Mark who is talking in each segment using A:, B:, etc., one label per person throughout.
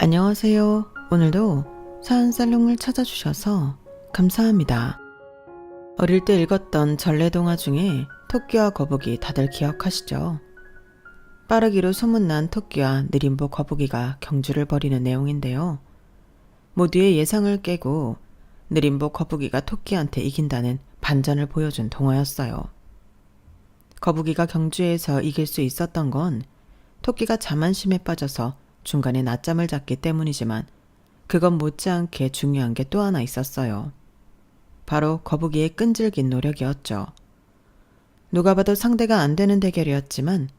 A: 안녕하세요. 오늘도 사연살롱을 찾아주셔서 감사합니다. 어릴 때 읽었던 전래동화 중에 토끼와 거북이 다들 기억하시죠? 빠르기로 소문난 토끼와 느림보 거북이가 경주를 벌이는 내용인데요. 모두의 예상을 깨고 느림보 거북이가 토끼한테 이긴다는 반전을 보여준 동화였어요. 거북이가 경주에서 이길 수 있었던 건 토끼가 자만심에 빠져서 중간에 낮잠을 잤기 때문이지만 그건 못지않게 중요한 게 또 하나 있었어요. 바로 거북이의 끈질긴 노력이었죠. 누가 봐도 상대가 안 되는 대결이었지만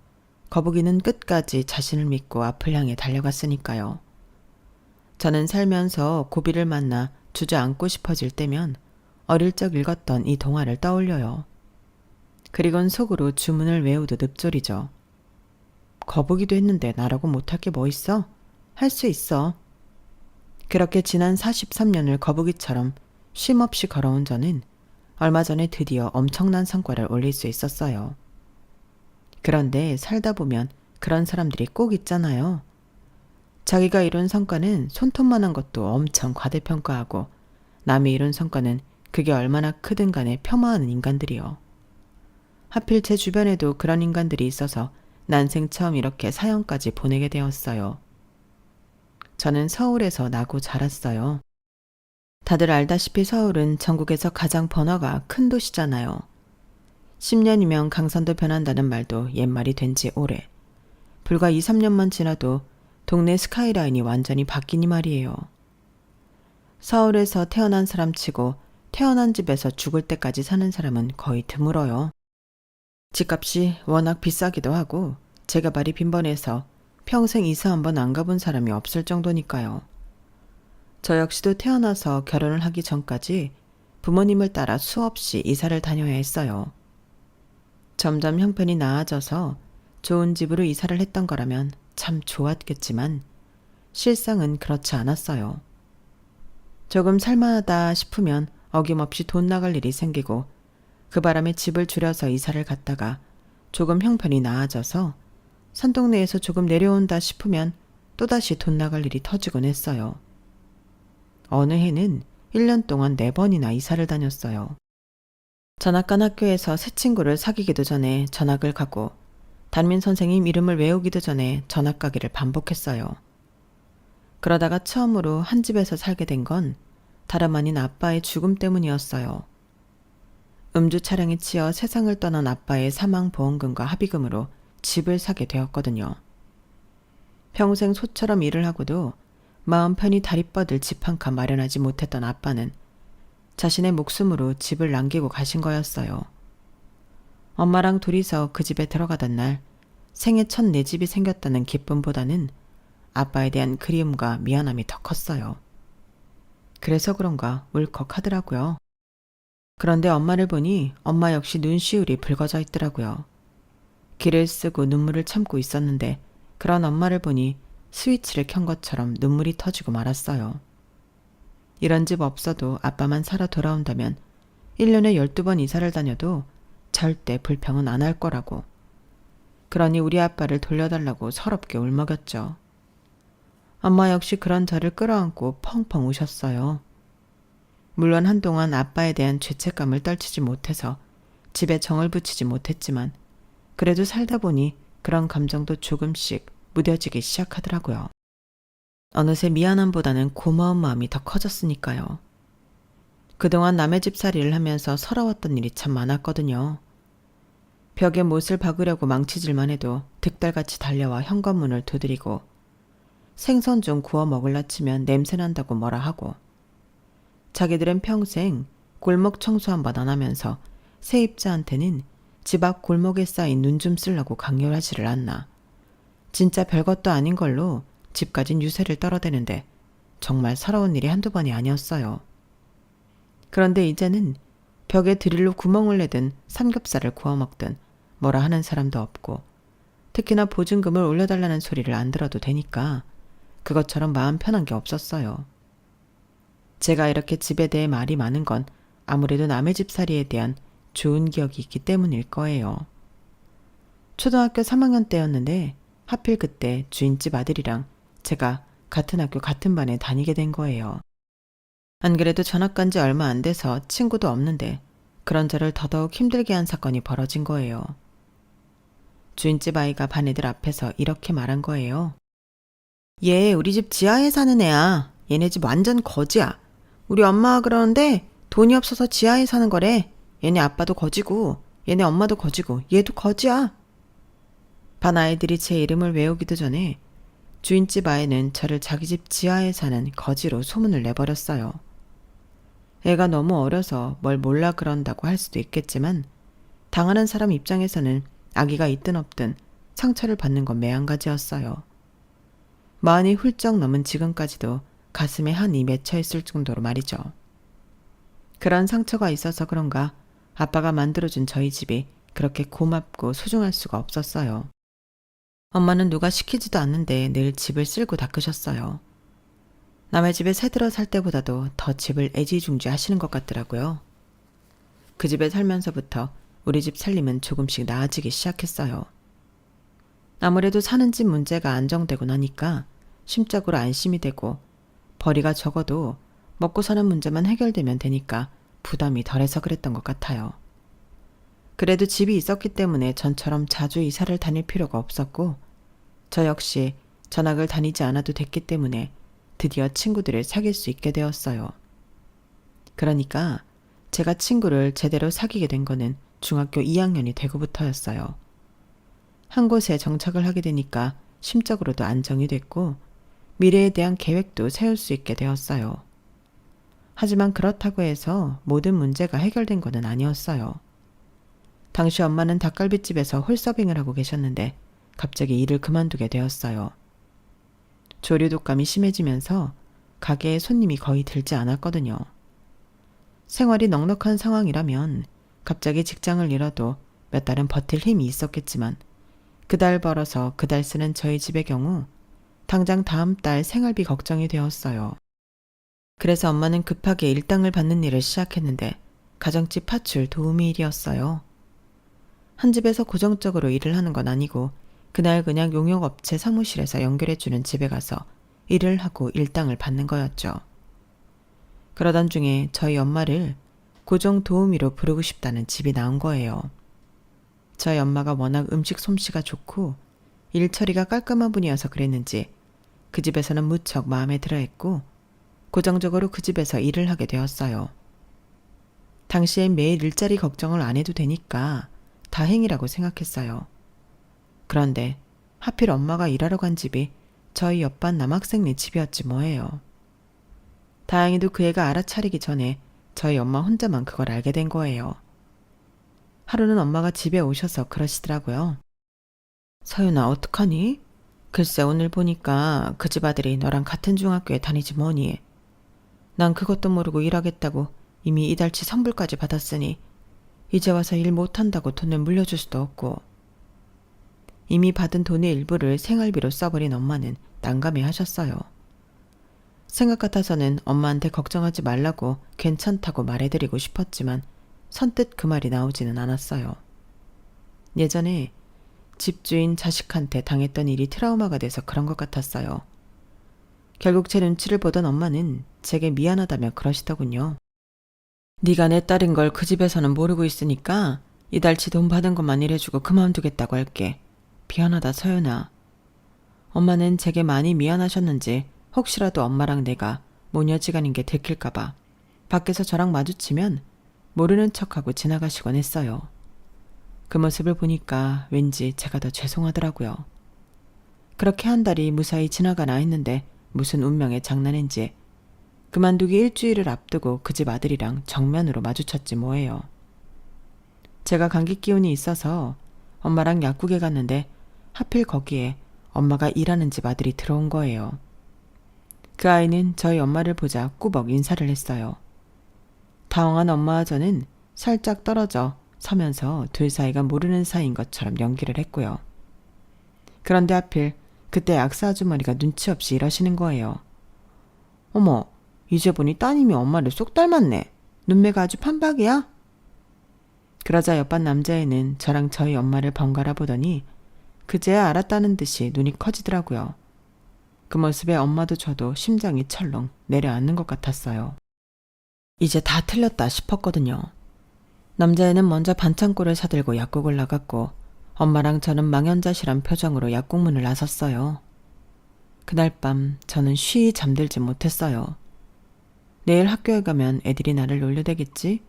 A: 거북이는 끝까지 자신을 믿고 앞을 향해 달려갔으니까요. 저는 살면서 고비를 만나 주저앉고 싶어질 때면 어릴 적 읽었던 이 동화를 떠올려요. 그리곤 속으로 주문을 외우듯 읊조리죠. 거북이도 했는데 나라고 못할 게 뭐 있어? 할 수 있어. 그렇게 지난 43년을 거북이처럼 쉼없이 걸어온 저는 얼마 전에 드디어 엄청난 성과를 올릴 수 있었어요. 그런데 살다 보면 그런 사람들이 꼭 있잖아요. 자기가 이룬 성과는 손톱만한 것도 엄청 과대평가하고 남이 이룬 성과는 그게 얼마나 크든 간에 폄하하는 인간들이요. 하필 제 주변에도 그런 인간들이 있어서 난생 처음 이렇게 사연까지 보내게 되었어요. 저는 서울에서 나고 자랐어요. 다들 알다시피 서울은 전국에서 가장 번화가 큰 도시잖아요. 10년이면 강산도 변한다는 말도 옛말이 된 지 오래. 불과 2, 3년만 지나도 동네 스카이라인이 완전히 바뀌니 말이에요. 서울에서 태어난 사람 치고 태어난 집에서 죽을 때까지 사는 사람은 거의 드물어요. 집값이 워낙 비싸기도 하고 재개발이 빈번해서 평생 이사 한번 안 가본 사람이 없을 정도니까요. 저 역시도 태어나서 결혼을 하기 전까지 부모님을 따라 수없이 이사를 다녀야 했어요. 점점 형편이 나아져서 좋은 집으로 이사를 했던 거라면 참 좋았겠지만 실상은 그렇지 않았어요. 조금 살만하다 싶으면 어김없이 돈 나갈 일이 생기고 그 바람에 집을 줄여서 이사를 갔다가 조금 형편이 나아져서 산동네에서 조금 내려온다 싶으면 또다시 돈 나갈 일이 터지곤 했어요. 어느 해는 1년 동안 4번이나 이사를 다녔어요. 전학 간 학교에서 새 친구를 사귀기도 전에 전학을 가고 담임 선생님 이름을 외우기도 전에 전학 가기를 반복했어요. 그러다가 처음으로 한 집에서 살게 된 건 다름 아닌 아빠의 죽음 때문이었어요. 음주 차량에 치여 세상을 떠난 아빠의 사망보험금과 합의금으로 집을 사게 되었거든요. 평생 소처럼 일을 하고도 마음 편히 다리 뻗을 집 한 칸 마련하지 못했던 아빠는 자신의 목숨으로 집을 남기고 가신 거였어요. 엄마랑 둘이서 그 집에 들어가던 날 생애 첫 내 집이 생겼다는 기쁨보다는 아빠에 대한 그리움과 미안함이 더 컸어요. 그래서 그런가 울컥하더라고요. 그런데 엄마를 보니 엄마 역시 눈시울이 붉어져 있더라고요. 기를 쓰고 눈물을 참고 있었는데 그런 엄마를 보니 스위치를 켠 것처럼 눈물이 터지고 말았어요. 이런 집 없어도 아빠만 살아 돌아온다면 1년에 12번 이사를 다녀도 절대 불평은 안 할 거라고. 그러니 우리 아빠를 돌려달라고 서럽게 울먹였죠. 엄마 역시 그런 저를 끌어안고 펑펑 우셨어요. 물론 한동안 아빠에 대한 죄책감을 떨치지 못해서 집에 정을 붙이지 못했지만 그래도 살다 보니 그런 감정도 조금씩 무뎌지기 시작하더라고요. 어느새 미안함보다는 고마운 마음이 더 커졌으니까요. 그동안 남의 집살이를 하면서 서러웠던 일이 참 많았거든요. 벽에 못을 박으려고 망치질만 해도 득달같이 달려와 현관문을 두드리고 생선 좀 구워 먹을라 치면 냄새난다고 뭐라 하고 자기들은 평생 골목 청소 한 번 안 하면서 세입자한테는 집 앞 골목에 쌓인 눈 좀 쓰려고 강요하지를 않나. 진짜 별것도 아닌 걸로 집까진 유세를 떨어대는데 정말 서러운 일이 한두 번이 아니었어요. 그런데 이제는 벽에 드릴로 구멍을 내든 삼겹살을 구워 먹든 뭐라 하는 사람도 없고 특히나 보증금을 올려달라는 소리를 안 들어도 되니까 그것처럼 마음 편한 게 없었어요. 제가 이렇게 집에 대해 말이 많은 건 아무래도 남의 집살이에 대한 좋은 기억이 있기 때문일 거예요. 초등학교 3학년 때였는데 하필 그때 주인집 아들이랑 제가 같은 학교 같은 반에 다니게 된 거예요. 안 그래도 전학 간 지 얼마 안 돼서 친구도 없는데 그런 저를 더더욱 힘들게 한 사건이 벌어진 거예요. 주인집 아이가 반 애들 앞에서 이렇게 말한 거예요. 얘 우리 집 지하에 사는 애야. 얘네 집 완전 거지야. 우리 엄마가 그러는데 돈이 없어서 지하에 사는 거래. 얘네 아빠도 거지고 얘네 엄마도 거지고 얘도 거지야. 반 아이들이 제 이름을 외우기도 전에 주인집 아이는 저를 자기 집 지하에 사는 거지로 소문을 내버렸어요. 애가 너무 어려서 뭘 몰라 그런다고 할 수도 있겠지만 당하는 사람 입장에서는 아기가 있든 없든 상처를 받는 건 매한가지였어요. 마흔이 훌쩍 넘은 지금까지도 가슴에 한이 맺혀 있을 정도로 말이죠. 그런 상처가 있어서 그런가 아빠가 만들어준 저희 집이 그렇게 고맙고 소중할 수가 없었어요. 엄마는 누가 시키지도 않는데 늘 집을 쓸고 닦으셨어요. 남의 집에 새들어 살 때보다도 더 집을 애지중지 하시는 것 같더라고요. 그 집에 살면서부터 우리 집 살림은 조금씩 나아지기 시작했어요. 아무래도 사는 집 문제가 안정되고 나니까 심적으로 안심이 되고 벌이가 적어도 먹고 사는 문제만 해결되면 되니까 부담이 덜해서 그랬던 것 같아요. 그래도 집이 있었기 때문에 전처럼 자주 이사를 다닐 필요가 없었고 저 역시 전학을 다니지 않아도 됐기 때문에 드디어 친구들을 사귈 수 있게 되었어요. 그러니까 제가 친구를 제대로 사귀게 된 거는 중학교 2학년이 되고부터였어요. 한 곳에 정착을 하게 되니까 심적으로도 안정이 됐고 미래에 대한 계획도 세울 수 있게 되었어요. 하지만 그렇다고 해서 모든 문제가 해결된 것은 아니었어요. 당시 엄마는 닭갈비집에서 홀서빙을 하고 계셨는데 갑자기 일을 그만두게 되었어요. 조류 독감이 심해지면서 가게에 손님이 거의 들지 않았거든요. 생활이 넉넉한 상황이라면 갑자기 직장을 잃어도 몇 달은 버틸 힘이 있었겠지만 그달 벌어서 그달 쓰는 저희 집의 경우 당장 다음 달 생활비 걱정이 되었어요. 그래서 엄마는 급하게 일당을 받는 일을 시작했는데 가정집 파출 도우미 일이었어요. 한 집에서 고정적으로 일을 하는 건 아니고 그날 그냥 용역업체 사무실에서 연결해주는 집에 가서 일을 하고 일당을 받는 거였죠. 그러던 중에 저희 엄마를 고정 도우미로 부르고 싶다는 집이 나온 거예요. 저희 엄마가 워낙 음식 솜씨가 좋고 일 처리가 깔끔한 분이어서 그랬는지 그 집에서는 무척 마음에 들어했고 고정적으로 그 집에서 일을 하게 되었어요. 당시엔 매일 일자리 걱정을 안 해도 되니까 다행이라고 생각했어요. 그런데 하필 엄마가 일하러 간 집이 저희 옆반 남학생네 집이었지 뭐예요. 다행히도 그 애가 알아차리기 전에 저희 엄마 혼자만 그걸 알게 된 거예요. 하루는 엄마가 집에 오셔서 그러시더라고요. 서윤아 어떡하니? 글쎄 오늘 보니까 그 집 아들이 너랑 같은 중학교에 다니지 뭐니. 난 그것도 모르고 일하겠다고 이미 이달치 선불까지 받았으니 이제 와서 일 못한다고 돈을 물려줄 수도 없고. 이미 받은 돈의 일부를 생활비로 써버린 엄마는 난감해 하셨어요. 생각 같아서는 엄마한테 걱정하지 말라고 괜찮다고 말해드리고 싶었지만 선뜻 그 말이 나오지는 않았어요. 예전에 집주인 자식한테 당했던 일이 트라우마가 돼서 그런 것 같았어요. 결국 제 눈치를 보던 엄마는 제게 미안하다며 그러시더군요. 네가 내 딸인 걸 그 집에서는 모르고 있으니까 이달치 돈 받은 것만 일해주고 그만두겠다고 할게. 미안하다 서연아. 엄마는 제게 많이 미안하셨는지 혹시라도 엄마랑 내가 모녀지간인 게 들킬까봐 밖에서 저랑 마주치면 모르는 척하고 지나가시곤 했어요. 그 모습을 보니까 왠지 제가 더 죄송하더라고요. 그렇게 한 달이 무사히 지나가나 했는데 무슨 운명의 장난인지 그만두기 일주일을 앞두고 그 집 아들이랑 정면으로 마주쳤지 뭐예요. 제가 감기 기운이 있어서 엄마랑 약국에 갔는데 하필 거기에 엄마가 일하는 집 아들이 들어온 거예요. 그 아이는 저희 엄마를 보자 꾸벅 인사를 했어요. 당황한 엄마와 저는 살짝 떨어져 서면서 둘 사이가 모르는 사이인 것처럼 연기를 했고요. 그런데 하필 그때 약사 아주머니가 눈치 없이 이러시는 거예요. 어머, 이제 보니 따님이 엄마를 쏙 닮았네. 눈매가 아주 판박이야? 그러자 옆반 남자애는 저랑 저희 엄마를 번갈아 보더니 그제야 알았다는 듯이 눈이 커지더라고요. 그 모습에 엄마도 저도 심장이 철렁 내려앉는 것 같았어요. 이제 다 틀렸다 싶었거든요. 남자애는 먼저 반창고를 사들고 약국을 나갔고 엄마랑 저는 망연자실한 표정으로 약국문을 나섰어요. 그날 밤 저는 쉬이 잠들지 못했어요. 내일 학교에 가면 애들이 나를 놀려대겠지?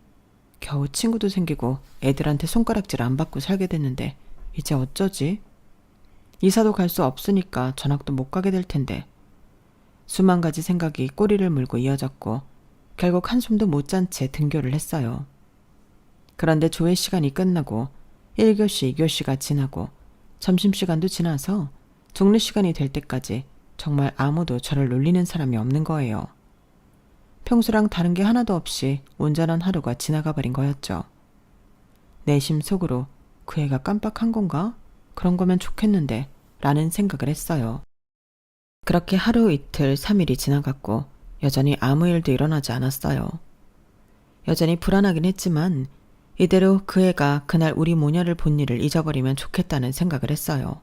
A: 겨우 친구도 생기고 애들한테 손가락질 안 받고 살게 됐는데 이제 어쩌지? 이사도 갈 수 없으니까 전학도 못 가게 될 텐데. 수만 가지 생각이 꼬리를 물고 이어졌고 결국 한숨도 못 잔 채 등교를 했어요. 그런데 조회 시간이 끝나고 1교시, 2교시가 지나고 점심시간도 지나서 종례 시간이 될 때까지 정말 아무도 저를 놀리는 사람이 없는 거예요. 평소랑 다른 게 하나도 없이 온전한 하루가 지나가 버린 거였죠. 내심 속으로 그 애가 깜빡한 건가? 그런 거면 좋겠는데 라는 생각을 했어요. 그렇게 하루 이틀 3일이 지나갔고 여전히 아무 일도 일어나지 않았어요. 여전히 불안하긴 했지만 이대로 그 애가 그날 우리 모녀를 본 일을 잊어버리면 좋겠다는 생각을 했어요.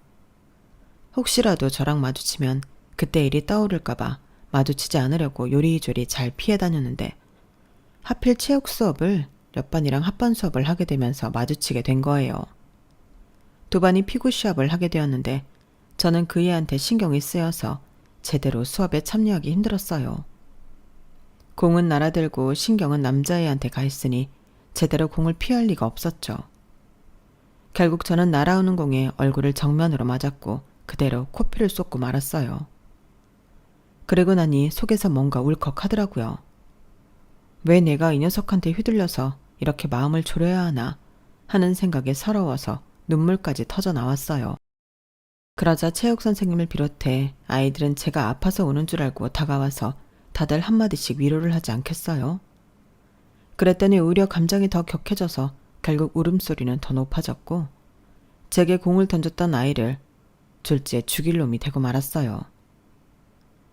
A: 혹시라도 저랑 마주치면 그때 일이 떠오를까봐 마주치지 않으려고 요리조리 잘 피해 다녔는데 하필 체육 수업을 옆반이랑 합반 수업을 하게 되면서 마주치게 된 거예요. 두 반이 피구 시합을 하게 되었는데 저는 그 애한테 신경이 쓰여서 제대로 수업에 참여하기 힘들었어요. 공은 날아들고 신경은 남자애한테 가 있으니 제대로 공을 피할 리가 없었죠. 결국 저는 날아오는 공에 얼굴을 정면으로 맞았고 그대로 코피를 쏟고 말았어요. 그러고 나니 속에서 뭔가 울컥하더라고요. 왜 내가 이 녀석한테 휘둘려서 이렇게 마음을 졸여야 하나 하는 생각에 서러워서 눈물까지 터져 나왔어요. 그러자 체육 선생님을 비롯해 아이들은 제가 아파서 오는 줄 알고 다가와서 다들 한마디씩 위로를 하지 않겠어요? 그랬더니 오히려 감정이 더 격해져서 결국 울음소리는 더 높아졌고 제게 공을 던졌던 아이를 졸지에 죽일 놈이 되고 말았어요.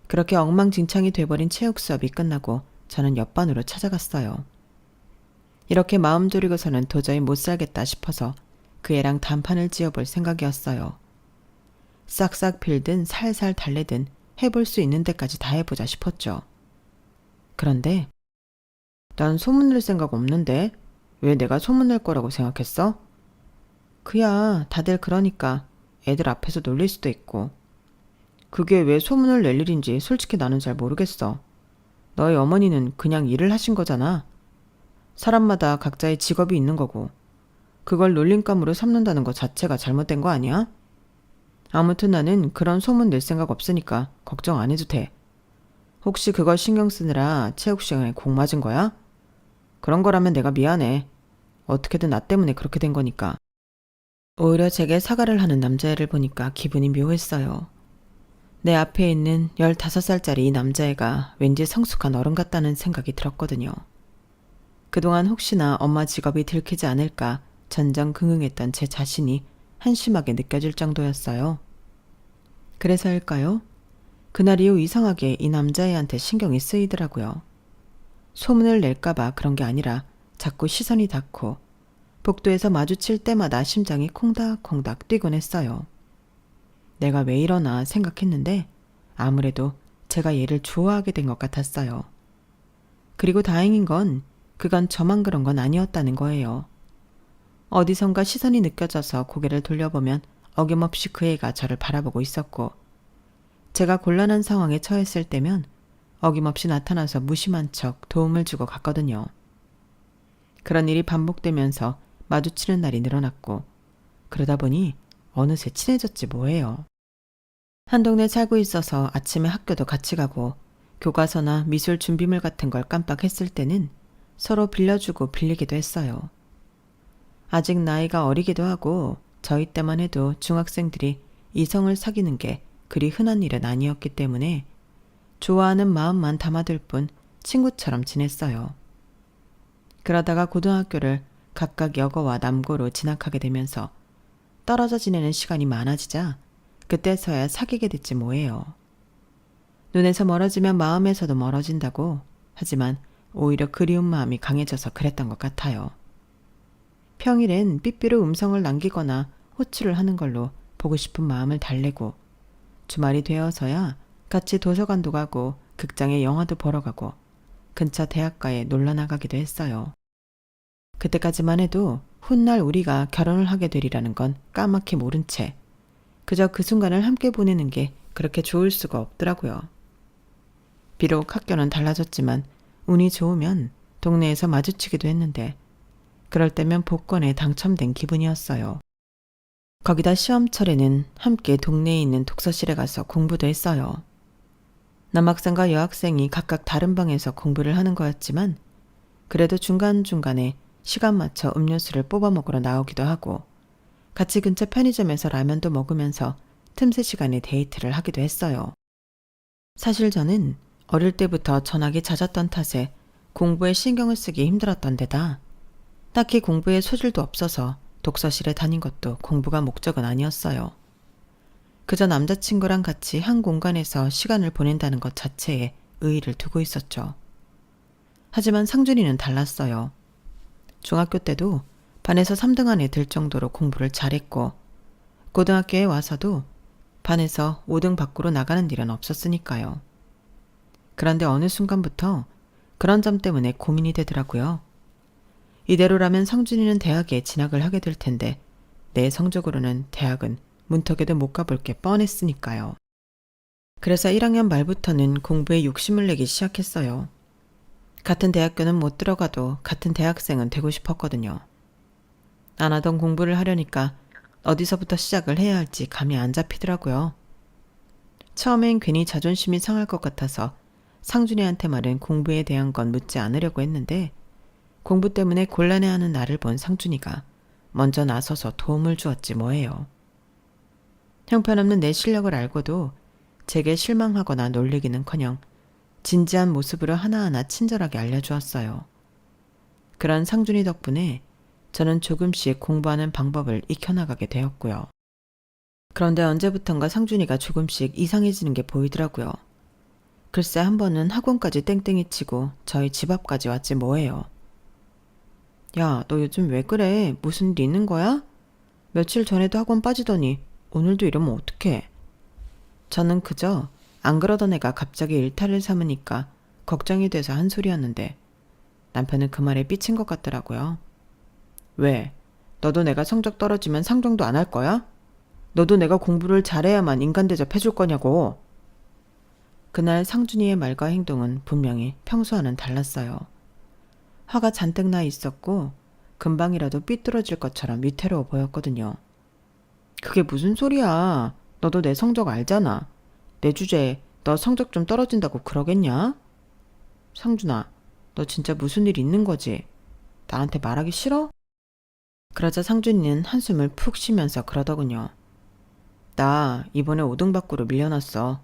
A: 그렇게 엉망진창이 돼버린 체육 수업이 끝나고 저는 옆반으로 찾아갔어요. 이렇게 마음 졸이고서는 도저히 못 살겠다 싶어서 그 애랑 단판을 지어볼 생각이었어요. 싹싹 빌든 살살 달래든 해볼 수 있는 데까지 다 해보자 싶었죠. 그런데 난 소문낼 생각 없는데 왜 내가 소문낼 거라고 생각했어? 그야 다들 그러니까 애들 앞에서 놀릴 수도 있고 그게 왜 소문을 낼 일인지 솔직히 나는 잘 모르겠어. 너희 어머니는 그냥 일을 하신 거잖아. 사람마다 각자의 직업이 있는 거고 그걸 놀림감으로 삼는다는 것 자체가 잘못된 거 아니야? 아무튼 나는 그런 소문 낼 생각 없으니까 걱정 안 해도 돼. 혹시 그걸 신경 쓰느라 체육 시간에 공 맞은 거야? 그런 거라면 내가 미안해. 어떻게든 나 때문에 그렇게 된 거니까. 오히려 제게 사과를 하는 남자애를 보니까 기분이 묘했어요. 내 앞에 있는 15살짜리 이 남자애가 왠지 성숙한 어른 같다는 생각이 들었거든요. 그동안 혹시나 엄마 직업이 들키지 않을까 전전긍긍했던 제 자신이 한심하게 느껴질 정도였어요. 그래서일까요? 그날 이후 이상하게 이 남자애한테 신경이 쓰이더라고요. 소문을 낼까봐 그런 게 아니라 자꾸 시선이 닿고 복도에서 마주칠 때마다 심장이 콩닥콩닥 뛰곤 했어요. 내가 왜 이러나 생각했는데 아무래도 제가 얘를 좋아하게 된 것 같았어요. 그리고 다행인 건 그건 저만 그런 건 아니었다는 거예요. 어디선가 시선이 느껴져서 고개를 돌려보면 어김없이 그 애가 저를 바라보고 있었고 제가 곤란한 상황에 처했을 때면 어김없이 나타나서 무심한 척 도움을 주고 갔거든요. 그런 일이 반복되면서 마주치는 날이 늘어났고 그러다 보니 어느새 친해졌지 뭐예요. 한 동네 살고 있어서 아침에 학교도 같이 가고 교과서나 미술 준비물 같은 걸 깜빡했을 때는 서로 빌려주고 빌리기도 했어요. 아직 나이가 어리기도 하고 저희 때만 해도 중학생들이 이성을 사귀는 게 그리 흔한 일은 아니었기 때문에 좋아하는 마음만 담아둘 뿐 친구처럼 지냈어요. 그러다가 고등학교를 각각 여고와 남고로 진학하게 되면서 떨어져 지내는 시간이 많아지자 그때서야 사귀게 됐지 뭐예요. 눈에서 멀어지면 마음에서도 멀어진다고 하지만 오히려 그리운 마음이 강해져서 그랬던 것 같아요. 평일엔 삐삐로 음성을 남기거나 호출을 하는 걸로 보고 싶은 마음을 달래고 주말이 되어서야 같이 도서관도 가고 극장에 영화도 보러 가고 근처 대학가에 놀러 나가기도 했어요. 그때까지만 해도 훗날 우리가 결혼을 하게 되리라는 건 까맣게 모른 채 그저 그 순간을 함께 보내는 게 그렇게 좋을 수가 없더라고요. 비록 학교는 달라졌지만 운이 좋으면 동네에서 마주치기도 했는데 그럴 때면 복권에 당첨된 기분이었어요. 거기다 시험철에는 함께 동네에 있는 독서실에 가서 공부도 했어요. 남학생과 여학생이 각각 다른 방에서 공부를 하는 거였지만 그래도 중간중간에 시간 맞춰 음료수를 뽑아 먹으러 나오기도 하고 같이 근처 편의점에서 라면도 먹으면서 틈새 시간에 데이트를 하기도 했어요. 사실 저는 어릴 때부터 전학이 잦았던 탓에 공부에 신경을 쓰기 힘들었던 데다 딱히 공부에 소질도 없어서 독서실에 다닌 것도 공부가 목적은 아니었어요. 그저 남자친구랑 같이 한 공간에서 시간을 보낸다는 것 자체에 의의를 두고 있었죠. 하지만 상준이는 달랐어요. 중학교 때도 반에서 3등 안에 들 정도로 공부를 잘했고 고등학교에 와서도 반에서 5등 밖으로 나가는 일은 없었으니까요. 그런데 어느 순간부터 그런 점 때문에 고민이 되더라고요. 이대로라면 상준이는 대학에 진학을 하게 될 텐데 내 성적으로는 대학은 문턱에도 못 가볼 게 뻔했으니까요. 그래서 1학년 말부터는 공부에 욕심을 내기 시작했어요. 같은 대학교는 못 들어가도 같은 대학생은 되고 싶었거든요. 안 하던 공부를 하려니까 어디서부터 시작을 해야 할지 감이 안 잡히더라고요. 처음엔 괜히 자존심이 상할 것 같아서 상준이한테 말은 공부에 대한 건 묻지 않으려고 했는데 공부 때문에 곤란해하는 나를 본 상준이가 먼저 나서서 도움을 주었지 뭐예요. 형편없는 내 실력을 알고도 제게 실망하거나 놀리기는커녕 진지한 모습으로 하나하나 친절하게 알려주었어요. 그런 상준이 덕분에 저는 조금씩 공부하는 방법을 익혀나가게 되었고요. 그런데 언제부턴가 상준이가 조금씩 이상해지는 게 보이더라고요. 글쎄 한 번은 학원까지 땡땡이 치고 저희 집 앞까지 왔지 뭐예요. 야, 너 요즘 왜 그래? 무슨 일 있는 거야? 며칠 전에도 학원 빠지더니 오늘도 이러면 어떡해? 저는 그저 안 그러던 애가 갑자기 일탈을 삼으니까 걱정이 돼서 한 소리였는데 남편은 그 말에 삐친 것 같더라고요. 왜? 너도 내가 성적 떨어지면 상정도 안 할 거야? 너도 내가 공부를 잘해야만 인간 대접해줄 거냐고. 그날 상준이의 말과 행동은 분명히 평소와는 달랐어요. 화가 잔뜩 나 있었고 금방이라도 삐뚤어질 것처럼 위태로워 보였거든요. 그게 무슨 소리야. 너도 내 성적 알잖아. 내 주제에 너 성적 좀 떨어진다고 그러겠냐? 상준아, 너 진짜 무슨 일 있는 거지? 나한테 말하기 싫어? 그러자 상준이는 한숨을 푹 쉬면서 그러더군요. 나 이번에 5등 밖으로 밀려났어.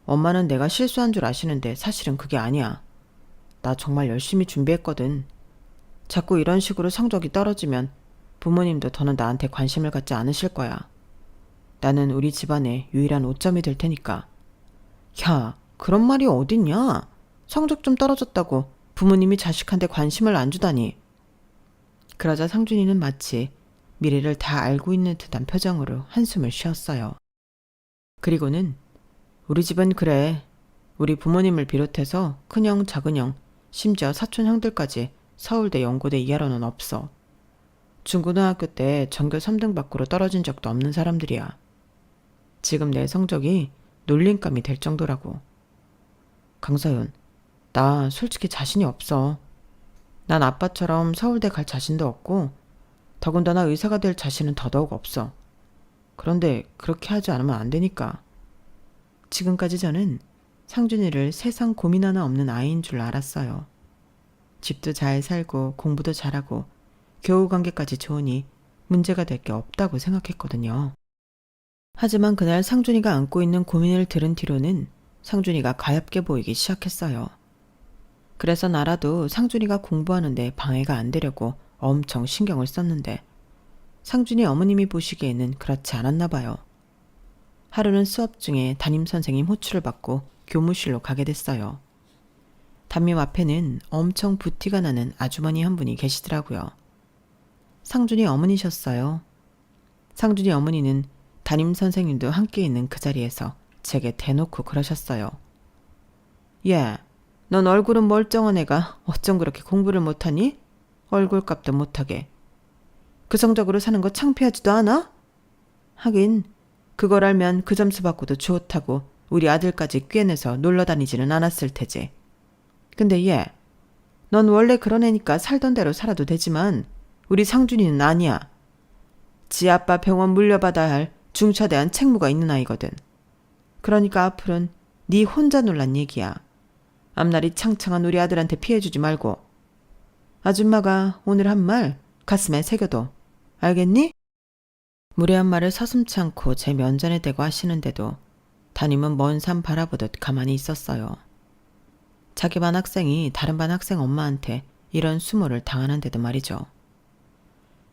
A: 엄마는 내가 실수한 줄 아시는데 사실은 그게 아니야. 나 정말 열심히 준비했거든. 자꾸 이런 식으로 성적이 떨어지면 부모님도 더는 나한테 관심을 갖지 않으실 거야. 나는 우리 집안의 유일한 오점이 될 테니까. 야, 그런 말이 어딨냐? 성적 좀 떨어졌다고 부모님이 자식한테 관심을 안 주다니. 그러자 상준이는 마치 미래를 다 알고 있는 듯한 표정으로 한숨을 쉬었어요. 그리고는 우리 집은 그래. 우리 부모님을 비롯해서 큰형, 작은형, 심지어 사촌 형들까지 서울대, 연고대 이하로는 없어. 중고등학교 때 전교 3등 밖으로 떨어진 적도 없는 사람들이야. 지금 내 성적이 놀림감이 될 정도라고. 강서윤, 나 솔직히 자신이 없어. 난 아빠처럼 서울대 갈 자신도 없고 더군다나 의사가 될 자신은 더더욱 없어. 그런데 그렇게 하지 않으면 안 되니까. 지금까지 저는 상준이를 세상 고민 하나 없는 아이인 줄 알았어요. 집도 잘 살고 공부도 잘하고 교우 관계까지 좋으니 문제가 될 게 없다고 생각했거든요. 하지만 그날 상준이가 안고 있는 고민을 들은 뒤로는 상준이가 가엾게 보이기 시작했어요. 그래서 나라도 상준이가 공부하는데 방해가 안 되려고 엄청 신경을 썼는데 상준이 어머님이 보시기에는 그렇지 않았나 봐요. 하루는 수업 중에 담임선생님 호출을 받고 교무실로 가게 됐어요. 담임 앞에는 엄청 부티가 나는 아주머니 한 분이 계시더라고요. 상준이 어머니셨어요. 상준이 어머니는 담임선생님도 함께 있는 그 자리에서 제게 대놓고 그러셨어요. 야, 넌 얼굴은 멀쩡한 애가 어쩜 그렇게 공부를 못하니? 얼굴값도 못하게. 그 성적으로 사는 거 창피하지도 않아? 하긴 그걸 알면 그 점수 받고도 좋다고 우리 아들까지 꿰내서 놀러 다니지는 않았을 테지. 근데 얘, 넌 원래 그런 애니까 살던 대로 살아도 되지만 우리 상준이는 아니야. 지 아빠 병원 물려받아야 할 중차대한 책무가 있는 아이거든. 그러니까 앞으로는 네 혼자 놀란 얘기야. 앞날이 창창한 우리 아들한테 피해주지 말고. 아줌마가 오늘 한 말 가슴에 새겨둬. 알겠니? 무례한 말을 서슴지 않고 제 면전에 대고 하시는데도 담임은 먼 산 바라보듯 가만히 있었어요. 자기 반 학생이 다른 반 학생 엄마한테 이런 수모를 당하는데도 말이죠.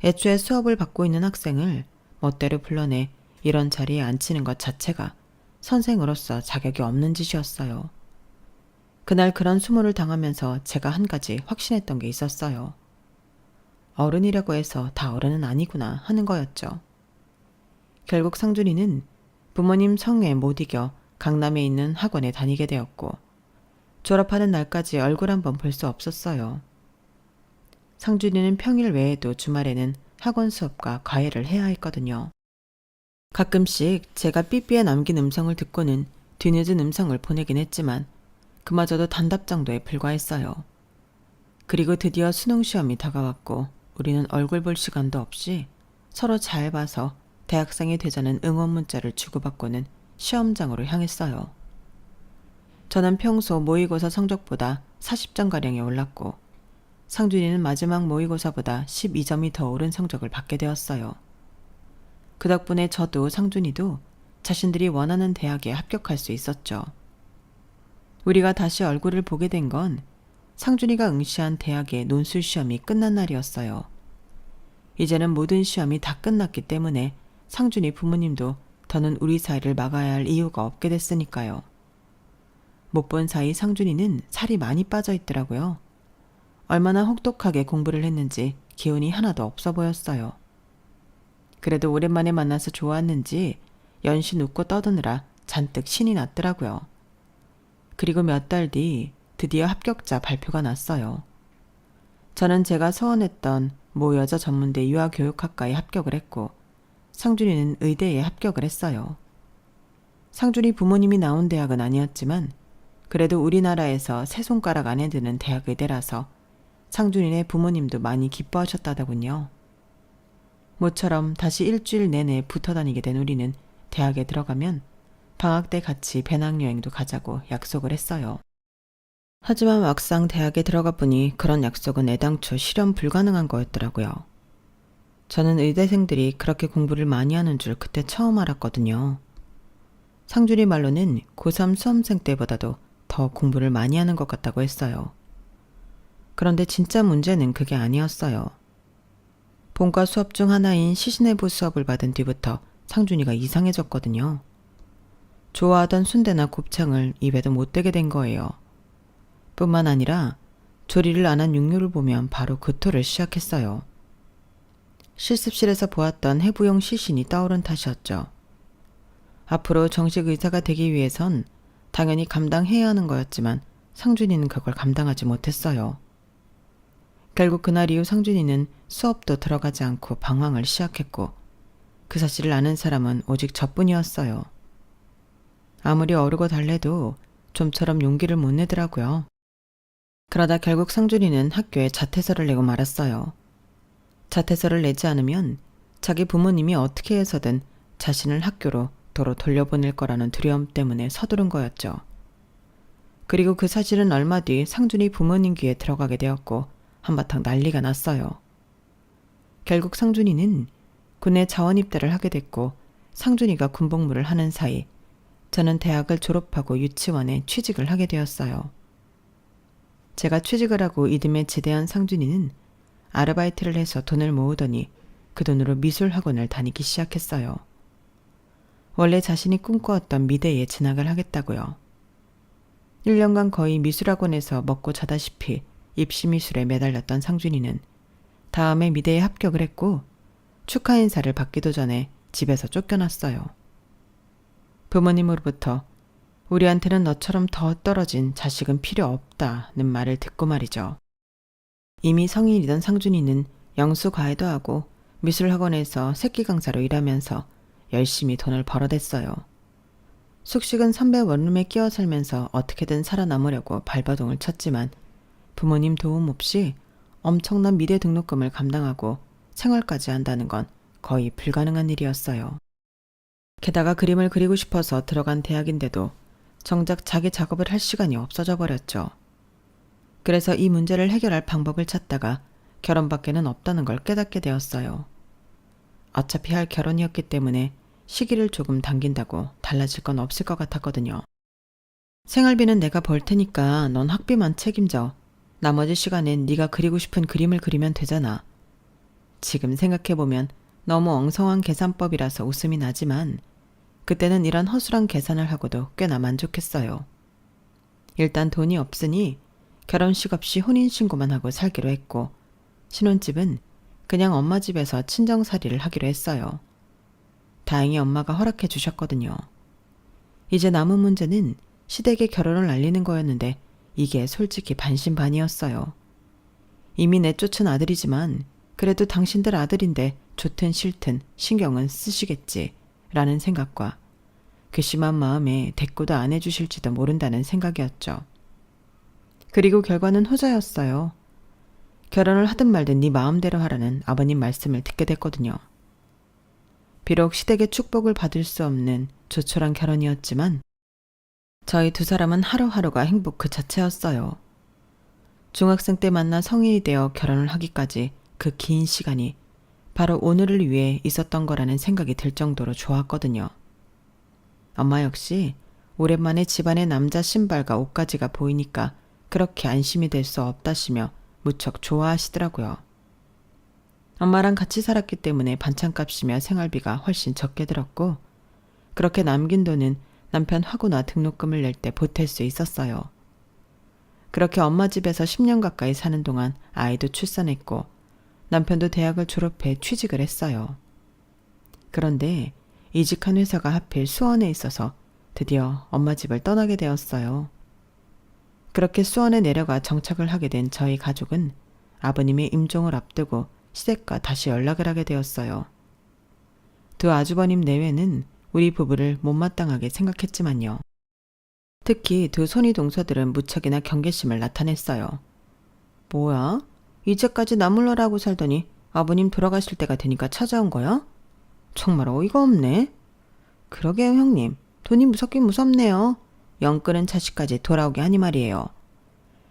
A: 애초에 수업을 받고 있는 학생을 멋대로 불러내 이런 자리에 앉히는 것 자체가 선생으로서 자격이 없는 짓이었어요. 그날 그런 수모를 당하면서 제가 한 가지 확신했던 게 있었어요. 어른이라고 해서 다 어른은 아니구나 하는 거였죠. 결국 상준이는 부모님 성에 못 이겨 강남에 있는 학원에 다니게 되었고 졸업하는 날까지 얼굴 한번 볼 수 없었어요. 상준이는 평일 외에도 주말에는 학원 수업과 과외를 해야 했거든요. 가끔씩 제가 삐삐에 남긴 음성을 듣고는 뒤늦은 음성을 보내긴 했지만 그마저도 단답 정도에 불과했어요. 그리고 드디어 수능 시험이 다가왔고 우리는 얼굴 볼 시간도 없이 서로 잘 봐서 대학생이 되자는 응원 문자를 주고받고는 시험장으로 향했어요. 저는 평소 모의고사 성적보다 40점가량이 올랐고 상준이는 마지막 모의고사보다 12점이 더 오른 성적을 받게 되었어요. 그 덕분에 저도 상준이도 자신들이 원하는 대학에 합격할 수 있었죠. 우리가 다시 얼굴을 보게 된 건 상준이가 응시한 대학의 논술 시험이 끝난 날이었어요. 이제는 모든 시험이 다 끝났기 때문에 상준이 부모님도 더는 우리 사이를 막아야 할 이유가 없게 됐으니까요. 못 본 사이 상준이는 살이 많이 빠져 있더라고요. 얼마나 혹독하게 공부를 했는지 기운이 하나도 없어 보였어요. 그래도 오랜만에 만나서 좋았는지 연신 웃고 떠드느라 잔뜩 신이 났더라고요. 그리고 몇 달 뒤 드디어 합격자 발표가 났어요. 저는 제가 서원했던 모 여자 전문대 유아교육학과에 합격을 했고 상준이는 의대에 합격을 했어요. 상준이 부모님이 나온 대학은 아니었지만 그래도 우리나라에서 세 손가락 안에 드는 대학 의대라서 상준이네 부모님도 많이 기뻐하셨다더군요. 모처럼 다시 일주일 내내 붙어 다니게 된 우리는 대학에 들어가면 방학 때 같이 배낭여행도 가자고 약속을 했어요. 하지만 막상 대학에 들어가 보니 그런 약속은 애당초 실현 불가능한 거였더라고요. 저는 의대생들이 그렇게 공부를 많이 하는 줄 그때 처음 알았거든요. 상준이 말로는 고3 수험생 때보다도 더 공부를 많이 하는 것 같다고 했어요. 그런데 진짜 문제는 그게 아니었어요. 본과 수업 중 하나인 시신해부 수업을 받은 뒤부터 상준이가 이상해졌거든요. 좋아하던 순대나 곱창을 입에도 못 대게 된 거예요. 뿐만 아니라 조리를 안 한 육류를 보면 바로 구토를 시작했어요. 실습실에서 보았던 해부용 시신이 떠오른 탓이었죠. 앞으로 정식 의사가 되기 위해선 당연히 감당해야 하는 거였지만 상준이는 그걸 감당하지 못했어요. 결국 그날 이후 상준이는 수업도 들어가지 않고 방황을 시작했고 그 사실을 아는 사람은 오직 저뿐이었어요. 아무리 어르고 달래도 좀처럼 용기를 못 내더라고요. 그러다 결국 상준이는 학교에 자퇴서를 내고 말았어요. 자퇴서를 내지 않으면 자기 부모님이 어떻게 해서든 자신을 학교로 도로 돌려보낼 거라는 두려움 때문에 서두른 거였죠. 그리고 그 사실은 얼마 뒤 상준이 부모님 귀에 들어가게 되었고 한바탕 난리가 났어요. 결국 상준이는 군에 자원 입대를 하게 됐고 상준이가 군복무를 하는 사이 저는 대학을 졸업하고 유치원에 취직을 하게 되었어요. 제가 취직을 하고 이듬해 제대한 상준이는 아르바이트를 해서 돈을 모으더니 그 돈으로 미술학원을 다니기 시작했어요. 원래 자신이 꿈꿔왔던 미대에 진학을 하겠다고요. 1년간 거의 미술학원에서 먹고 자다시피 입시미술에 매달렸던 상준이는 다음에 미대에 합격을 했고 축하 인사를 받기도 전에 집에서 쫓겨났어요. 부모님으로부터 우리한테는 너처럼 더 떨어진 자식은 필요 없다는 말을 듣고 말이죠. 이미 성인이던 상준이는 영수 과외도 하고 미술학원에서 새끼 강사로 일하면서 열심히 돈을 벌어댔어요. 숙식은 선배 원룸에 끼어 살면서 어떻게든 살아남으려고 발버둥을 쳤지만 부모님 도움 없이 엄청난 미대 등록금을 감당하고 생활까지 한다는 건 거의 불가능한 일이었어요. 게다가 그림을 그리고 싶어서 들어간 대학인데도 정작 자기 작업을 할 시간이 없어져 버렸죠. 그래서 이 문제를 해결할 방법을 찾다가 결혼밖에는 없다는 걸 깨닫게 되었어요. 어차피 할 결혼이었기 때문에 시기를 조금 당긴다고 달라질 건 없을 것 같았거든요. 생활비는 내가 벌 테니까 넌 학비만 책임져. 나머지 시간엔 네가 그리고 싶은 그림을 그리면 되잖아. 지금 생각해보면 너무 엉성한 계산법이라서 웃음이 나지만 그때는 이런 허술한 계산을 하고도 꽤나 만족했어요. 일단 돈이 없으니 결혼식 없이 혼인신고만 하고 살기로 했고 신혼집은 그냥 엄마 집에서 친정살이를 하기로 했어요. 다행히 엄마가 허락해 주셨거든요. 이제 남은 문제는 시댁에 결혼을 알리는 거였는데 이게 솔직히 반신반의였어요. 이미 내쫓은 아들이지만 그래도 당신들 아들인데 좋든 싫든 신경은 쓰시겠지 라는 생각과 괘씸한 마음에 대꾸도 안 해주실지도 모른다는 생각이었죠. 그리고 결과는 후자였어요. 결혼을 하든 말든 네 마음대로 하라는 아버님 말씀을 듣게 됐거든요. 비록 시댁의 축복을 받을 수 없는 조촐한 결혼이었지만 저희 두 사람은 하루하루가 행복 그 자체였어요. 중학생 때 만나 성인이 되어 결혼을 하기까지 그 긴 시간이 바로 오늘을 위해 있었던 거라는 생각이 들 정도로 좋았거든요. 엄마 역시 오랜만에 집안에 남자 신발과 옷가지가 보이니까 그렇게 안심이 될 수 없다시며 무척 좋아하시더라고요. 엄마랑 같이 살았기 때문에 반찬값이며 생활비가 훨씬 적게 들었고 그렇게 남긴 돈은 남편 화고나 등록금을 낼 때 보탤 수 있었어요. 그렇게 엄마 집에서 10년 가까이 사는 동안 아이도 출산했고 남편도 대학을 졸업해 취직을 했어요. 그런데 이직한 회사가 하필 수원에 있어서 드디어 엄마 집을 떠나게 되었어요. 그렇게 수원에 내려가 정착을 하게 된 저희 가족은 아버님의 임종을 앞두고 시댁과 다시 연락을 하게 되었어요. 두 아주버님 내외는 우리 부부를 못마땅하게 생각했지만요. 특히 두 손이 동서들은 무척이나 경계심을 나타냈어요. 뭐야? 이제까지 나물러라고 살더니 아버님 돌아가실 때가 되니까 찾아온 거야? 정말 어이가 없네. 그러게요, 형님. 돈이 무섭긴 무섭네요. 영 끄는 자식까지 돌아오게 하니 말이에요.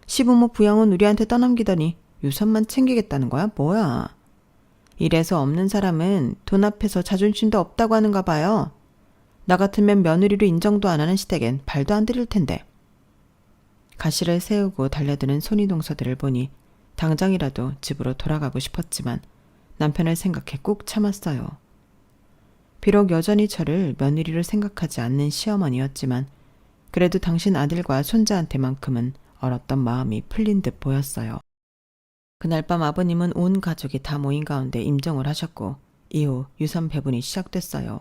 A: 시부모 부양은 우리한테 떠넘기더니 유산만 챙기겠다는 거야? 뭐야? 이래서 없는 사람은 돈 앞에서 자존심도 없다고 하는가 봐요. 나 같으면 며느리로 인정도 안 하는 시댁엔 발도 안 들일 텐데. 가시를 세우고 달려드는 손이 동서들을 보니 당장이라도 집으로 돌아가고 싶었지만 남편을 생각해 꾹 참았어요. 비록 여전히 저를 며느리로 생각하지 않는 시어머니였지만 그래도 당신 아들과 손자한테만큼은 얼었던 마음이 풀린 듯 보였어요. 그날 밤 아버님은 온 가족이 다 모인 가운데 임종을 하셨고 이후 유산 배분이 시작됐어요.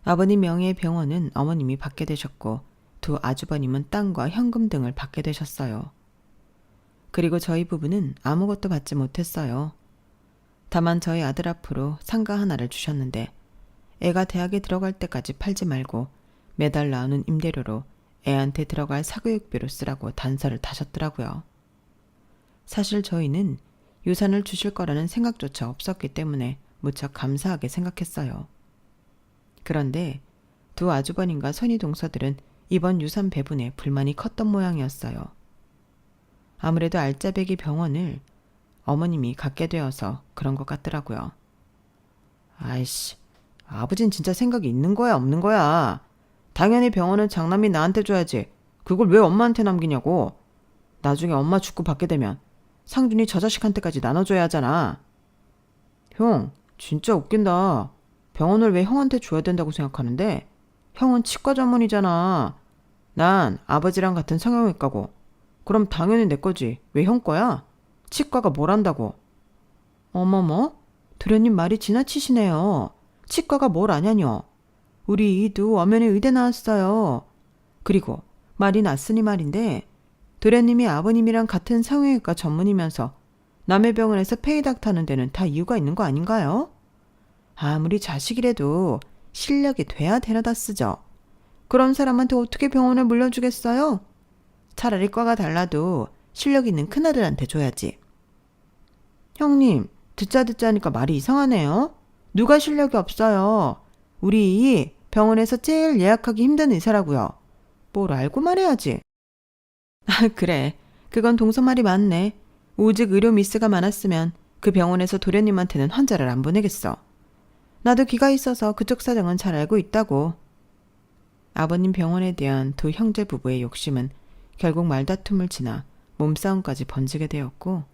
A: 아버님 명의의 병원은 어머님이 받게 되셨고 두 아주버님은 땅과 현금 등을 받게 되셨어요. 그리고 저희 부부는 아무것도 받지 못했어요. 다만 저희 아들 앞으로 상가 하나를 주셨는데 애가 대학에 들어갈 때까지 팔지 말고 매달 나오는 임대료로 애한테 들어갈 사교육비로 쓰라고 단서를 다셨더라고요. 사실 저희는 유산을 주실 거라는 생각조차 없었기 때문에 무척 감사하게 생각했어요. 그런데 두 아주버님과 선희 동서들은 이번 유산 배분에 불만이 컸던 모양이었어요. 아무래도 알짜배기 병원을 어머님이 갖게 되어서 그런 것 같더라고요. 아이씨, 아버진 진짜 생각이 있는 거야 없는 거야. 당연히 병원은 장남이 나한테 줘야지. 그걸 왜 엄마한테 남기냐고. 나중에 엄마 죽고 받게 되면 상준이 저 자식한테까지 나눠줘야 하잖아. 형, 진짜 웃긴다. 병원을 왜 형한테 줘야 된다고 생각하는데? 형은 치과 전문이잖아. 난 아버지랑 같은 성형외과고. 그럼 당연히 내 거지. 왜 형 거야? 치과가 뭘 한다고. 어머머, 도련님 말이 지나치시네요. 치과가 뭘 아냐뇨. 우리 이도 엄연히 의대 나왔어요. 그리고 말이 났으니 말인데 도련님이 아버님이랑 같은 성형외과 전문이면서 남의 병원에서 페이닥터 하는 데는 다 이유가 있는 거 아닌가요? 아무리 자식이라도 실력이 돼야 데려다 쓰죠. 그런 사람한테 어떻게 병원을 물려주겠어요? 차라리 과가 달라도 실력 있는 큰아들한테 줘야지. 형님, 듣자 하니까 말이 이상하네요. 누가 실력이 없어요. 우리 병원에서 제일 예약하기 힘든 의사라고요. 뭘 알고 말해야지. 아, 그래. 그건 동서 말이 맞네. 오직 의료 미스가 많았으면 그 병원에서 도련님한테는 환자를 안 보내겠어. 나도 귀가 있어서 그쪽 사정은 잘 알고 있다고. 아버님 병원에 대한 두 형제 부부의 욕심은 결국 말다툼을 지나 몸싸움까지 번지게 되었고,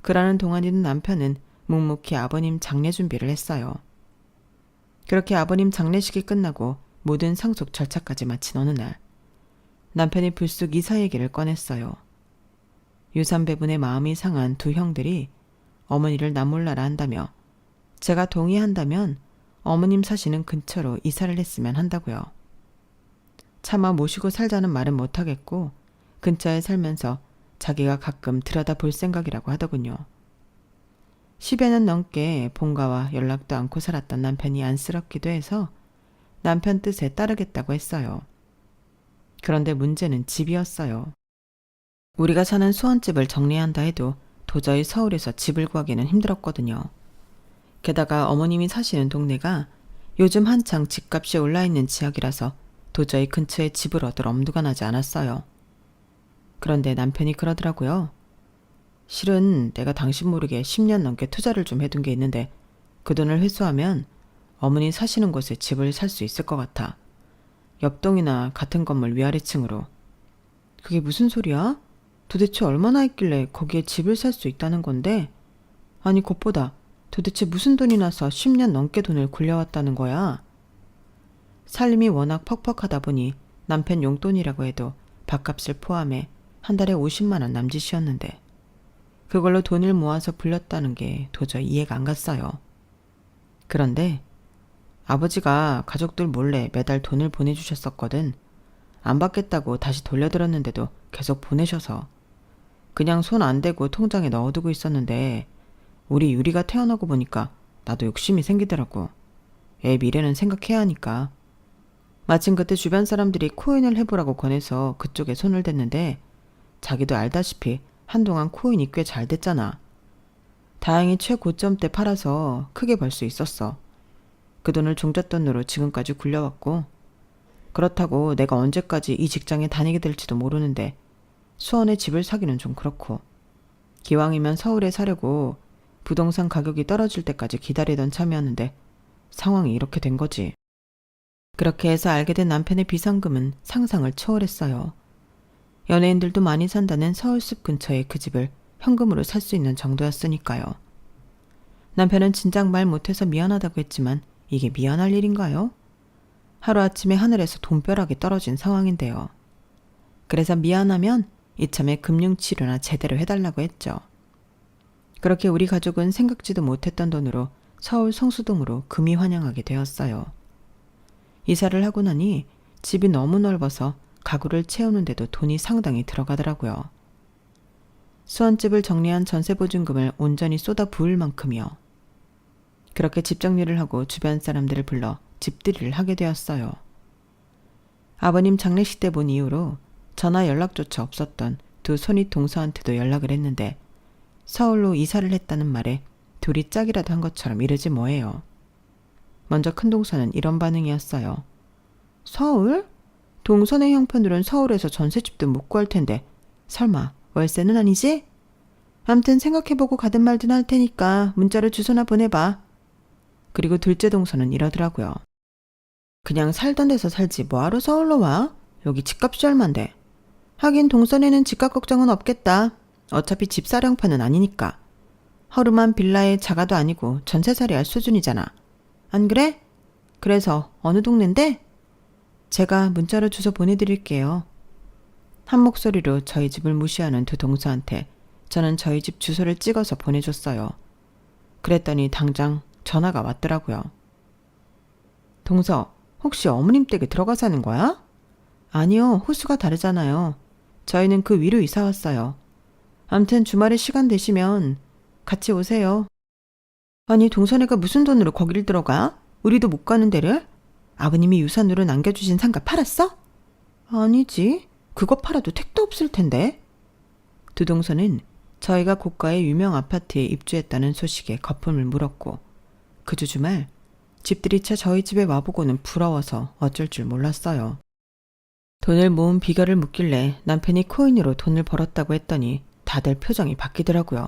A: 그러는 동안에는 남편은 묵묵히 아버님 장례 준비를 했어요. 그렇게 아버님 장례식이 끝나고 모든 상속 절차까지 마친 어느 날, 남편이 불쑥 이사 얘기를 꺼냈어요. 유산 배분에 마음이 상한 두 형들이 어머니를 나몰라라 한다며 제가 동의한다면 어머님 사시는 근처로 이사를 했으면 한다고요. 차마 모시고 살자는 말은 못하겠고 근처에 살면서 자기가 가끔 들여다볼 생각이라고 하더군요. 10여 년 넘게 본가와 연락도 않고 살았던 남편이 안쓰럽기도 해서 남편 뜻에 따르겠다고 했어요. 그런데 문제는 집이었어요. 우리가 사는 수원집을 정리한다 해도 도저히 서울에서 집을 구하기는 힘들었거든요. 게다가 어머님이 사시는 동네가 요즘 한창 집값이 올라있는 지역이라서 도저히 근처에 집을 얻을 엄두가 나지 않았어요. 그런데 남편이 그러더라고요. 실은 내가 당신 모르게 10년 넘게 투자를 좀 해둔 게 있는데 그 돈을 회수하면 어머니 사시는 곳에 집을 살 수 있을 것 같아. 옆동이나 같은 건물 위아래층으로. 그게 무슨 소리야? 도대체 얼마나 있길래 거기에 집을 살 수 있다는 건데? 아니 그것보다 도대체 무슨 돈이 나서 10년 넘게 돈을 굴려왔다는 거야? 살림이 워낙 퍽퍽하다 보니 남편 용돈이라고 해도 밥값을 포함해 한 달에 50만 원 남짓이었는데 그걸로 돈을 모아서 불렸다는 게 도저히 이해가 안 갔어요. 그런데 아버지가 가족들 몰래 매달 돈을 보내주셨었거든. 안 받겠다고 다시 돌려드렸는데도 계속 보내셔서 그냥 손 안 대고 통장에 넣어두고 있었는데 우리 유리가 태어나고 보니까 나도 욕심이 생기더라고. 애 미래는 생각해야 하니까. 마침 그때 주변 사람들이 코인을 해보라고 권해서 그쪽에 손을 댔는데 자기도 알다시피 한동안 코인이 꽤 잘 됐잖아. 다행히 최고점 때 팔아서 크게 벌 수 있었어. 그 돈을 종잣돈으로 지금까지 굴려왔고 그렇다고 내가 언제까지 이 직장에 다니게 될지도 모르는데 수원에 집을 사기는 좀 그렇고 기왕이면 서울에 사려고 부동산 가격이 떨어질 때까지 기다리던 참이었는데 상황이 이렇게 된 거지. 그렇게 해서 알게 된 남편의 비상금은 상상을 초월했어요. 연예인들도 많이 산다는 서울숲 근처의 그 집을 현금으로 살 수 있는 정도였으니까요. 남편은 진작 말 못해서 미안하다고 했지만 이게 미안할 일인가요? 하루아침에 하늘에서 돈벼락이 떨어진 상황인데요. 그래서 미안하면 이참에 금융치료나 제대로 해달라고 했죠. 그렇게 우리 가족은 생각지도 못했던 돈으로 서울 성수동으로 금이 환영하게 되었어요. 이사를 하고 나니 집이 너무 넓어서 가구를 채우는데도 돈이 상당히 들어가더라고요. 수원집을 정리한 전세보증금을 온전히 쏟아 부을 만큼이요. 그렇게 집 정리를 하고 주변 사람들을 불러 집들이를 하게 되었어요. 아버님 장례식 때 본 이후로 전화 연락조차 없었던 두 손이 동서한테도 연락을 했는데 서울로 이사를 했다는 말에 둘이 짝이라도 한 것처럼 이러지 뭐예요. 먼저 큰 동서는 이런 반응이었어요. 서울? 동서네 형편으론 서울에서 전셋집도 못 구할 텐데 설마 월세는 아니지? 암튼 생각해보고 가든 말든 할 테니까 문자로 주소나 보내봐. 그리고 둘째 동서는 이러더라고요. 그냥 살던 데서 살지 뭐하러 서울로 와? 여기 집값이 얼만데. 하긴 동서네는 집값 걱정은 없겠다. 어차피 집사령판은 아니니까. 허름한 빌라에 자가도 아니고 전세살이 할 수준이잖아. 안 그래? 그래서 어느 동네인데? 제가 문자로 주소 보내드릴게요. 한 목소리로 저희 집을 무시하는 두 동서한테 저는 저희 집 주소를 찍어서 보내줬어요. 그랬더니 당장 전화가 왔더라고요. 동서, 혹시 어머님 댁에 들어가 사는 거야? 아니요, 호수가 다르잖아요. 저희는 그 위로 이사 왔어요. 암튼 주말에 시간 되시면 같이 오세요. 아니, 동선애가 무슨 돈으로 거기를 들어가? 우리도 못 가는 데를? 아버님이 유산으로 남겨주신 상가 팔았어? 아니지. 그거 팔아도 택도 없을 텐데. 두 동서는 저희가 고가의 유명 아파트에 입주했다는 소식에 거품을 물었고, 그 주 주말 집들이 차 저희 집에 와보고는 부러워서 어쩔 줄 몰랐어요. 돈을 모은 비결을 묻길래 남편이 코인으로 돈을 벌었다고 했더니 다들 표정이 바뀌더라고요.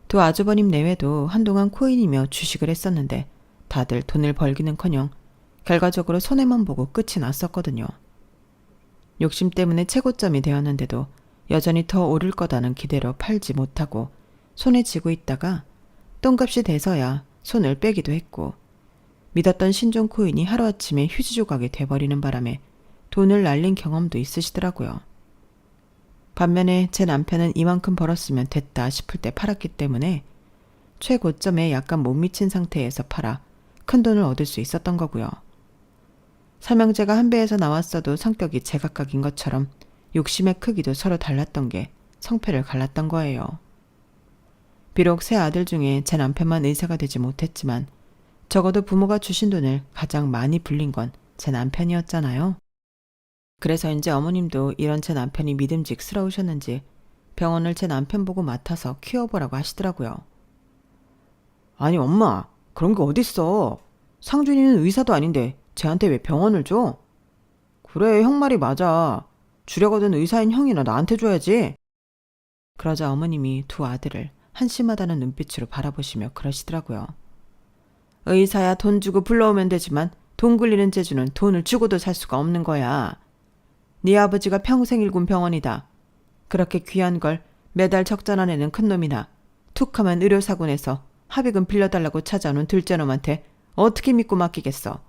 A: 두 아주버님 내외도 한동안 코인이며 주식을 했었는데 다들 돈을 벌기는커녕 결과적으로 손해만 보고 끝이 났었거든요. 욕심 때문에 최고점이 되었는데도 여전히 더 오를 거다는 기대로 팔지 못하고 손에 쥐고 있다가 똥값이 돼서야 손을 빼기도 했고, 믿었던 신종 코인이 하루아침에 휴지 조각이 돼버리는 바람에 돈을 날린 경험도 있으시더라고요. 반면에 제 남편은 이만큼 벌었으면 됐다 싶을 때 팔았기 때문에 최고점에 약간 못 미친 상태에서 팔아 큰 돈을 얻을 수 있었던 거고요. 삼형제가 한 배에서 나왔어도 성격이 제각각인 것처럼 욕심의 크기도 서로 달랐던 게 성패를 갈랐던 거예요. 비록 세 아들 중에 제 남편만 의사가 되지 못했지만 적어도 부모가 주신 돈을 가장 많이 불린 건 제 남편이었잖아요. 그래서 이제 어머님도 이런 제 남편이 믿음직스러우셨는지 병원을 제 남편 보고 맡아서 키워보라고 하시더라고요. 아니 엄마, 그런 게 어딨어. 상준이는 의사도 아닌데 쟤한테 왜 병원을 줘? 그래, 형 말이 맞아. 주려거든 의사인 형이나 나한테 줘야지. 그러자 어머님이 두 아들을 한심하다는 눈빛으로 바라보시며 그러시더라고요. 의사야 돈 주고 불러오면 되지만 돈 굴리는 재주는 돈을 주고도 살 수가 없는 거야. 네 아버지가 평생 일군 병원이다. 그렇게 귀한 걸 매달 적자나 내는 큰놈이나 툭하면 의료사고 내서 합의금 빌려달라고 찾아오는 둘째놈한테 어떻게 믿고 맡기겠어.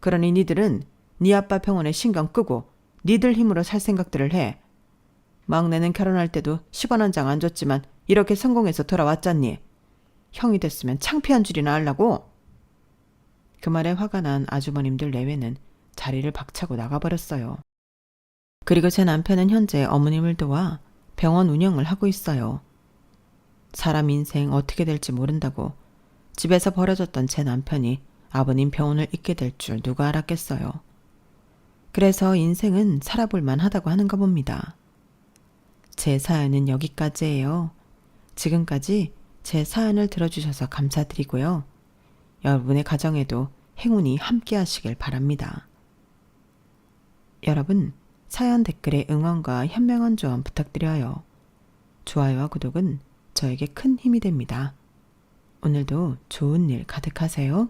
A: 그러니 니들은 네 아빠 병원에 신경 끄고 니들 힘으로 살 생각들을 해. 막내는 결혼할 때도 10원 한 장 안 줬지만 이렇게 성공해서 돌아왔잖니. 형이 됐으면 창피한 줄이나 알라고. 그 말에 화가 난 아주머님들 내외는 자리를 박차고 나가버렸어요. 그리고 제 남편은 현재 어머님을 도와 병원 운영을 하고 있어요. 사람 인생 어떻게 될지 모른다고 집에서 버려졌던 제 남편이 아버님 병원을 잇게 될 줄 누가 알았겠어요. 그래서 인생은 살아볼만 하다고 하는가 봅니다. 제 사연은 여기까지예요. 지금까지 제 사연을 들어주셔서 감사드리고요. 여러분의 가정에도 행운이 함께 하시길 바랍니다. 여러분, 사연 댓글에 응원과 현명한 조언 부탁드려요. 좋아요와 구독은 저에게 큰 힘이 됩니다. 오늘도 좋은 일 가득하세요.